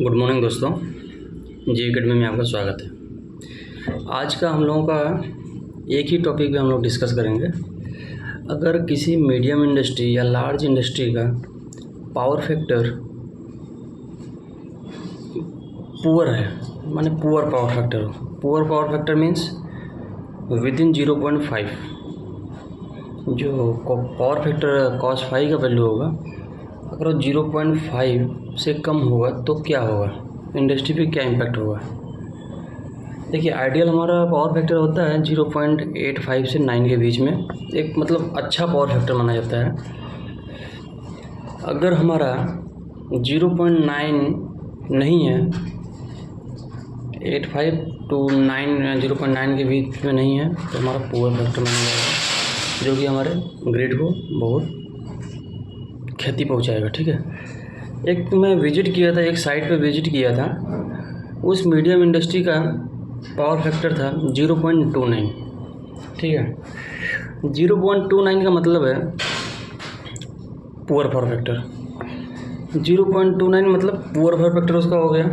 Good morning दोस्तों, जी academy में आपका स्वागत है। आज का हम लोगों का एक ही टॉपिक पे हम लोग डिस्कस करेंगे। अगर किसी मीडियम इंडस्ट्री या लार्ज इंडस्ट्री का पावर फैक्टर पुअर है, माने poor power factor. Poor power factor means with in 0.5। जो पावर फैक्टर cos 5 का वैल्यू होगा, अगर वो 0.5 से कम होगा तो क्या होगा, इंडस्ट्री पे क्या इम्पैक्ट होगा। देखिए, आइडियल हमारा पावर फैक्टर होता है 0.85 से 9 के बीच में, एक मतलब अच्छा पावर फैक्टर माना जाता है। अगर हमारा 0.9 नहीं है, 85 to 9 0.9 के बीच में नहीं है तो हमारा पुअर फैक्टर माना जाएगा, जो कि हमारे ग्रिड को बहुत क्षति पहुंचाएगा। ठीक है, एक मैं विजिट किया था, एक साइट पे विजिट किया था, उस मीडियम इंडस्ट्री का पावर फैक्टर था 0.29। ठीक है, 0.29 का मतलब है पुअर पावर फैक्टर। 0.29 मतलब पुअर पावर फैक्टर उसका हो गया।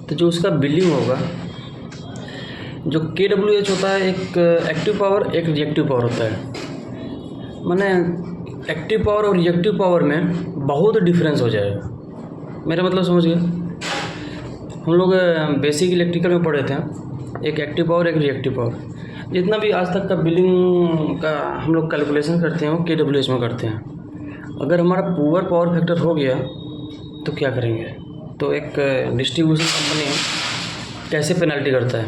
तो जो उसका बिलिंग होगा, जो KWH होता है, एक एक्टिव पावर एक रिएक्टिव पावर होता है। माने एक्टिव पावर और रिएक्टिव पावर में बहुत डिफरेंस हो जाएगा। मेरा मतलब समझ गया। हम लोग बेसिक इलेक्ट्रिकल में पढ़े थे, एक एक्टिव पावर एक रिएक्टिव पावर। जितना भी आज तक का बिलिंग का हम लोग कैलकुलेशन करते हैं वो KWH में करते हैं। अगर हमारा पुअर पावर फैक्टर हो गया तो क्या करेंगे। तो एक डिस्ट्रीब्यूशन कंपनी कैसे पेनल्टी करता है,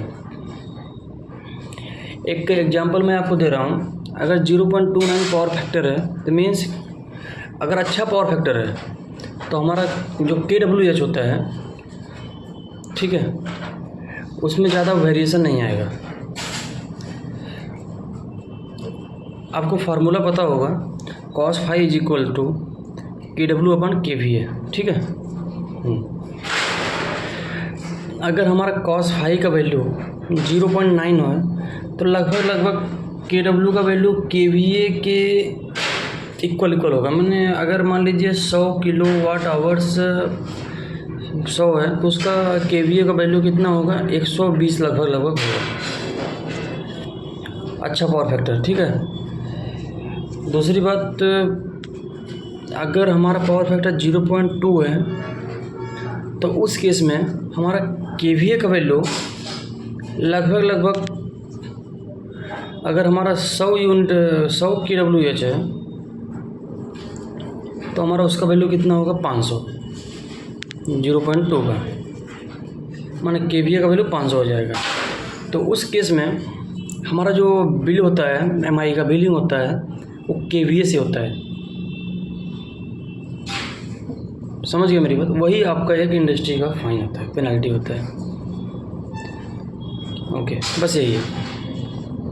एक एग्जांपल मैं आपको दे रहा हूँ। अगर 0.29 पावर फैक्टर है तो मीन्स अगर अच्छा पावर फैक्टर है तो हमारा जो KWH होता है, ठीक है, उसमें ज़्यादा वेरिएशन नहीं आएगा। आपको फार्मूला पता होगा, cos 5 = KW/kVA। ठीक है, अगर हमारा cos 5 का वैल्यू 0.9 हो तो लगभग KW का वैल्यू KVA के इक्वल होगा। मैंने अगर मान लीजिए 100 किलोवाट आवर्स 100 है तो उसका KVA का वैल्यू कितना होगा, 120 लगभग होगा। अच्छा पावर फैक्टर। ठीक है, दूसरी बात, अगर हमारा पावर फैक्टर 0.2 है तो उस केस में हमारा KVA का वैल्यू लगभग अगर हमारा 100 KWH है तो हमारा उसका वैल्यू कितना होगा, 500। 0.2 का माने KVA का वैल्यू 500 हो जाएगा। तो उस केस में हमारा जो बिल होता है, MI का बिलिंग होता है, वो KVA से होता है। समझ गए मेरी बात। वही आपका एक इंडस्ट्री का फाइन होता है, पेनल्टी होता है। ओके, बस यही है।